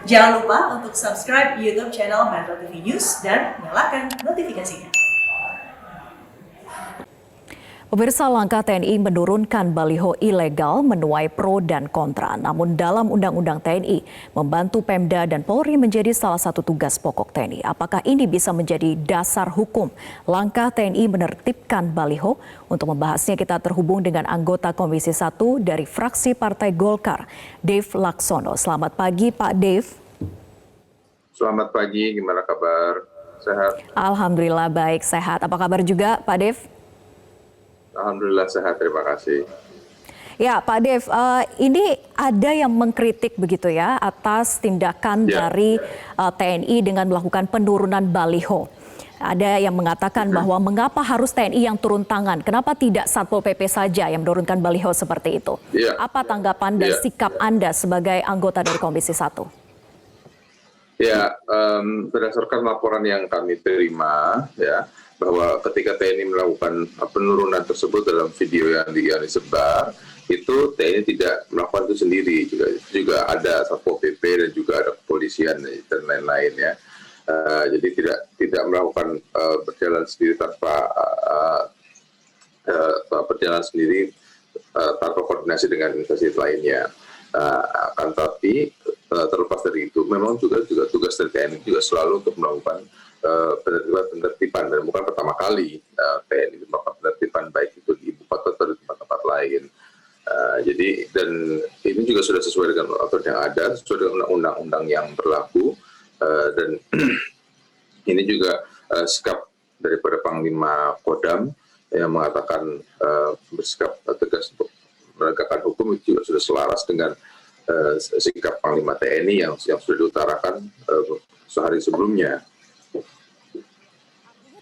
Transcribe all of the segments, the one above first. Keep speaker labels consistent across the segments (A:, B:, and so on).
A: Jangan lupa untuk subscribe YouTube channel Metro TV News dan nyalakan notifikasinya.
B: Pemirsa, langkah TNI menurunkan baliho ilegal menuai pro dan kontra. Namun dalam Undang-Undang TNI, membantu Pemda dan Polri menjadi salah satu tugas pokok TNI. Apakah ini bisa menjadi dasar hukum langkah TNI menertibkan baliho? Untuk membahasnya kita terhubung dengan anggota Komisi 1 dari fraksi Partai Golkar, Dave Laksono. Selamat pagi Pak Dave.
C: Selamat pagi, gimana kabar? Sehat?
B: Alhamdulillah baik, sehat. Apa kabar juga Pak Dave?
C: Alhamdulillah sehat, terima kasih.
B: Ya Pak Dev, ini ada yang mengkritik begitu ya atas tindakan dari TNI dengan melakukan penurunan baliho. Ada yang mengatakan bahwa mengapa harus TNI yang turun tangan, kenapa tidak Satpol PP saja yang menurunkan baliho seperti itu? Apa tanggapan dan sikap Anda sebagai anggota dari Komisi 1?
C: Ya, berdasarkan laporan yang kami terima, ya, bahwa ketika TNI melakukan penurunan tersebut dalam video yang disebar, itu TNI tidak melakukan itu sendiri, juga ada Satpol PP dan juga ada kepolisian dan lain-lain ya. Jadi tidak melakukan berjalan sendiri tanpa tanpa koordinasi dengan instansi lainnya. Akan tapi terlepas dari itu, memang juga tugas dari TNI juga selalu untuk melakukan penertiban dan bukan pertama kali TNI melakukan penertiban baik itu di ibu kota atau di tempat-tempat lain. Jadi dan ini juga sudah sesuai dengan aturan yang ada, sesuai dengan undang-undang yang berlaku, dan ini juga sikap daripada Panglima Kodam yang mengatakan bersikap tegas untuk menegakkan hukum itu juga sudah selaras dengan sikap Panglima TNI yang sudah diutarakan sehari sebelumnya.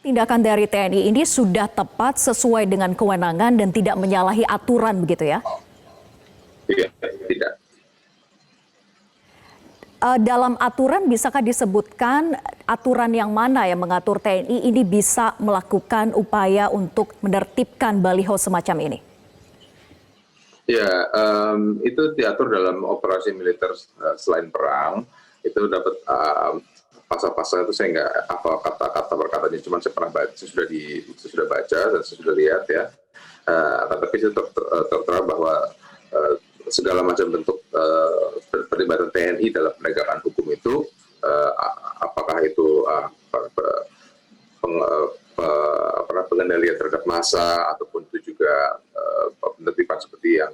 B: Tindakan dari TNI ini sudah tepat sesuai dengan kewenangan dan tidak menyalahi aturan begitu ya?
C: Tidak.
B: Dalam aturan bisakah disebutkan aturan yang mana yang mengatur TNI ini bisa melakukan upaya untuk menertibkan baliho semacam ini?
C: Ya, itu diatur dalam operasi militer selain perang, itu dapat pasal-pasal itu saya nggak hafal kata-kata perkataannya, cuma saya pernah baca, saya sudah baca dan saya sudah lihat ya. Tapi itu tertera bahwa segala macam bentuk perlibatan TNI dalam penegakan hukum itu, apakah itu pengendalian terhadap massa ataupun itu juga penertiban seperti yang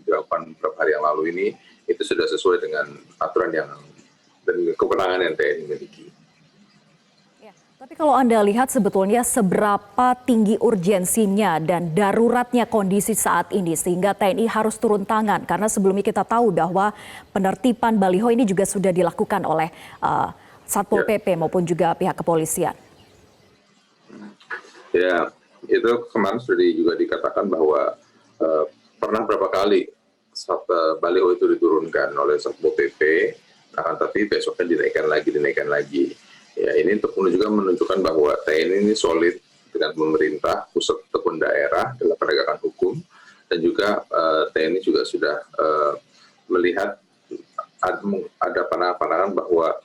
C: dilakukan beberapa hari yang lalu ini, itu sudah sesuai dengan aturan yang dan kewenangan yang TNI miliki.
B: Ya, tapi kalau Anda lihat sebetulnya seberapa tinggi urgensinya dan daruratnya kondisi saat ini sehingga TNI harus turun tangan, karena sebelumnya kita tahu bahwa penertiban baliho ini juga sudah dilakukan oleh Satpol PP maupun juga pihak kepolisian.
C: Ya, itu kemarin sudah juga dikatakan bahwa pernah berapa kali baliho itu diturunkan oleh Satpol PP, akan tapi besoknya dinaikkan lagi. Ya, ini untuk menunjukkan bahwa TNI ini solid dengan pemerintah pusat ataupun daerah dalam penegakan hukum, dan juga TNI juga sudah melihat ada pandangan bahwa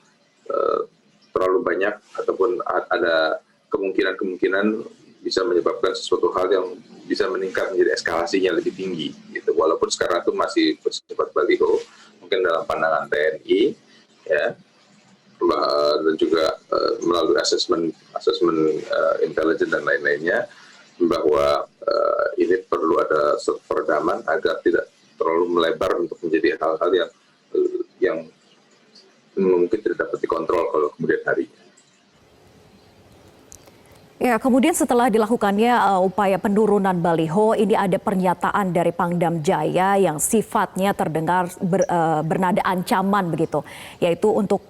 C: terlalu banyak ataupun ada kemungkinan bisa menyebabkan sesuatu hal yang bisa meningkat menjadi eskalasinya lebih tinggi. Gitu. Walaupun sekarang itu masih bersifat baliho, mungkin dalam pandangan TNI, ya, dan juga melalui asesmen intelijen dan lain-lainnya, bahwa ini perlu ada peredaman agar tidak terlalu melebar untuk menjadi hal-hal yang mungkin tidak dapat dikontrol kalau kemudian harinya.
B: Ya, kemudian setelah dilakukannya upaya penurunan baliho, ini ada pernyataan dari Pangdam Jaya yang sifatnya terdengar bernada ancaman begitu, yaitu untuk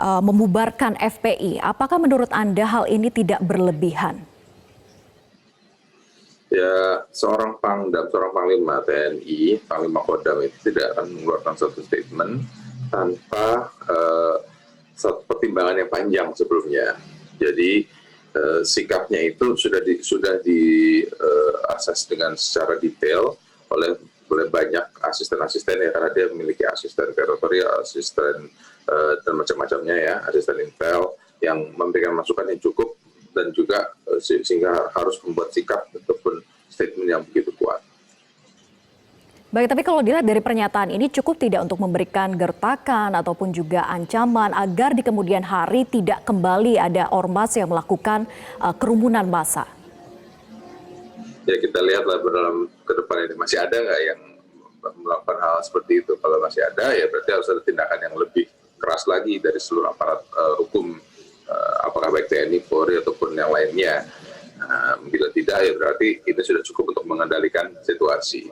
B: membubarkan FPI. Apakah menurut Anda hal ini tidak berlebihan?
C: Ya, seorang panglima TNI, Panglima Kodam itu tidak akan mengeluarkan satu statement tanpa satu pertimbangan yang panjang sebelumnya. Jadi sikapnya itu sudah diakses dengan secara detail oleh boleh banyak asisten-asisten ya, karena dia memiliki asisten teritorial, asisten dan macam-macamnya ya, asisten intel yang memberikan masukan yang cukup dan juga sehingga harus membuat sikap ataupun statement yang begitu kuat.
B: Baik, tapi kalau dilihat dari pernyataan ini cukup tidak untuk memberikan gertakan ataupun juga ancaman agar di kemudian hari tidak kembali ada ormas yang melakukan kerumunan massa?
C: Ya kita lihatlah dalam ke depan ini masih ada nggak yang melakukan hal seperti itu. Kalau masih ada ya berarti harus ada tindakan yang lebih keras lagi dari seluruh aparat hukum, apakah baik TNI, Polri ataupun yang lainnya. Bila tidak ya berarti itu sudah cukup untuk mengendalikan situasi.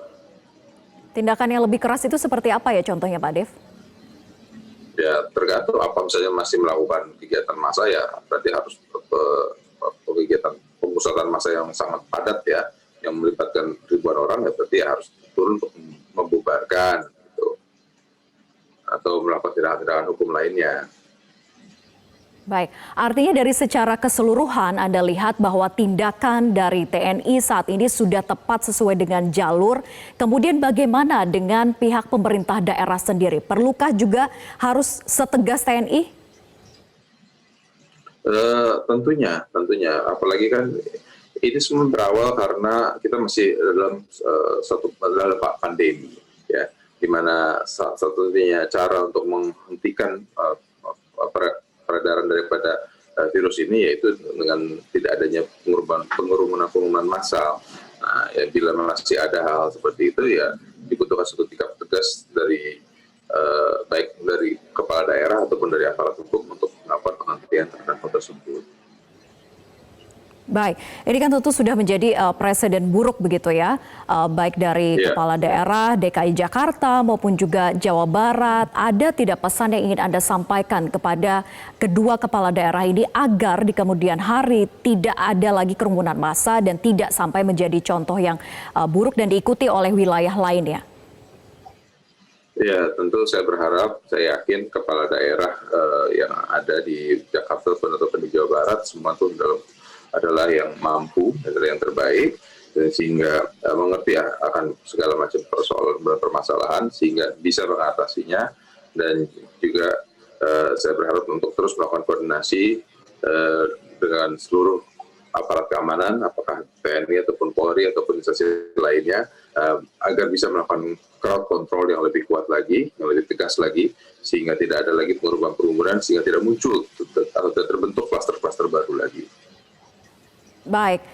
B: Tindakan yang lebih keras itu seperti apa ya contohnya Pak Dev?
C: Ya tergantung apa misalnya masih melakukan kegiatan massa ya berarti harus kegiatan pemusatan massa yang sangat padat ya, yang melibatkan ribuan orang ya berarti ya harus turun untuk membubarkan gitu. Atau melakukan tindakan hukum lainnya.
B: Baik, artinya dari secara keseluruhan Anda lihat bahwa tindakan dari TNI saat ini sudah tepat sesuai dengan jalur. Kemudian bagaimana dengan pihak pemerintah daerah sendiri? Perlukah juga harus setegas TNI?
C: Tentunya. Apalagi kan ini semua berawal karena kita masih dalam dalam pandemi, ya, di mana satu-satunya cara untuk menghentikan peredaran daripada virus ini yaitu dengan tidak adanya pengurumunan massal. Nah, ya bila masih ada hal seperti itu ya dibutuhkan satu sikap tegas dari baik dari kepala daerah ataupun dari aparat hukum untuk melakukan penghentian terhadap hal tersebut.
B: Baik, ini kan tentu sudah menjadi presiden buruk begitu ya, baik dari kepala daerah DKI Jakarta maupun juga Jawa Barat. Ada tidak pesan yang ingin Anda sampaikan kepada kedua kepala daerah ini agar di kemudian hari tidak ada lagi kerumunan massa dan tidak sampai menjadi contoh yang buruk dan diikuti oleh wilayah lainnya?
C: Ya, tentu saya berharap, saya yakin kepala daerah yang ada di Jakarta ataupun di Jawa Barat semua itu adalah yang mampu, adalah yang terbaik, dan sehingga mengerti akan segala macam persoalan dan permasalahan, sehingga bisa mengatasinya, dan juga saya berharap untuk terus melakukan koordinasi dengan seluruh aparat keamanan, apakah TNI ataupun Polri ataupun instansi lainnya, agar bisa melakukan crowd control yang lebih kuat lagi, yang lebih tegas lagi, sehingga tidak ada lagi kerumunan, sehingga tidak muncul atau tidak terbentuk klaster-klaster baru lagi.
B: Baik,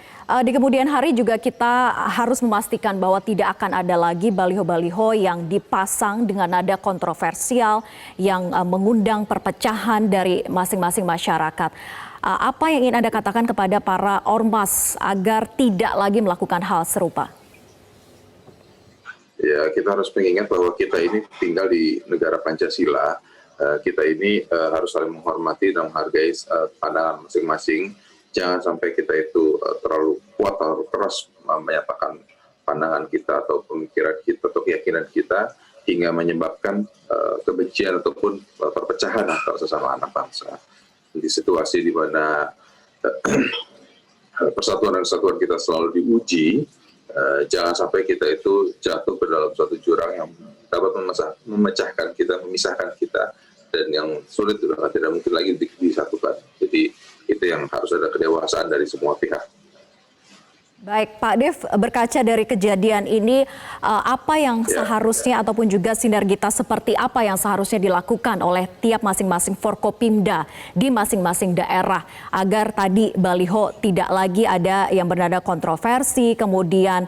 B: di kemudian hari juga kita harus memastikan bahwa tidak akan ada lagi baliho-baliho yang dipasang dengan nada kontroversial yang mengundang perpecahan dari masing-masing masyarakat. Apa yang ingin Anda katakan kepada para ormas agar tidak lagi melakukan hal serupa?
C: Ya, kita harus mengingat bahwa kita ini tinggal di negara Pancasila. Kita ini harus saling menghormati dan menghargai pandangan masing-masing. Jangan sampai kita itu terlalu kuat, terlalu keras menyatakan pandangan kita atau pemikiran kita atau keyakinan kita hingga menyebabkan kebencian ataupun perpecahan antara sesama anak bangsa. Di situasi di mana persatuan dan kesatuan kita selalu diuji, jangan sampai kita itu jatuh ke dalam suatu jurang yang dapat memecahkan kita, memisahkan kita, dan yang sulit juga tidak mungkin lagi disatukan. Jadi itu yang harus ada kedewasaan dari semua pihak.
B: Baik, Pak Dev, berkaca dari kejadian ini, apa yang seharusnya ataupun juga sinergitas seperti apa yang seharusnya dilakukan oleh tiap masing-masing Forkopimda di masing-masing daerah agar tadi baliho tidak lagi ada yang bernada kontroversi, kemudian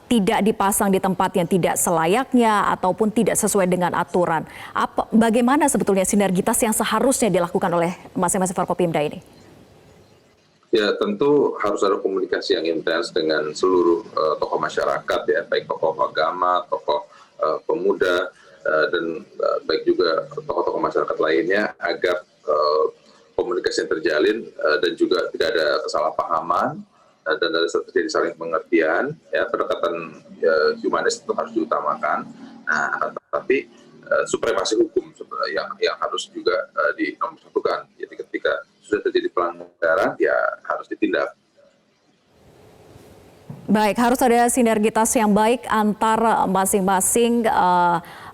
B: tidak dipasang di tempat yang tidak selayaknya ataupun tidak sesuai dengan aturan. Bagaimana sebetulnya sinergitas yang seharusnya dilakukan oleh masing-masing Forkopimda ini?
C: Ya, tentu harus ada komunikasi yang intens dengan seluruh tokoh masyarakat, ya, baik tokoh agama, tokoh pemuda, dan baik juga tokoh-tokoh masyarakat lainnya, agar komunikasi yang terjalin dan juga tidak ada kesalahpahaman dan ada terjadi saling pengertian, ya, pendekatan humanis itu harus diutamakan. Nah, tapi supremasi hukum yang harus juga dinomorsatukan. Jadi ketika sudah terjadi pelanggaran ya harus ditindak.
B: Baik, harus ada sinergitas yang baik antar masing-masing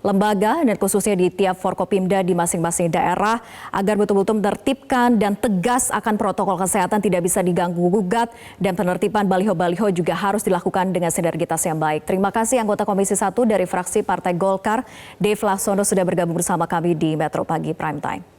B: lembaga dan khususnya di tiap Forkopimda di masing-masing daerah agar betul-betul menertibkan dan tegas akan protokol kesehatan, tidak bisa diganggu-gugat, dan penertiban baliho-baliho juga harus dilakukan dengan sinergitas yang baik. Terima kasih anggota Komisi 1 dari fraksi Partai Golkar, Dave Laksono, sudah bergabung bersama kami di Metro Pagi Prime Time.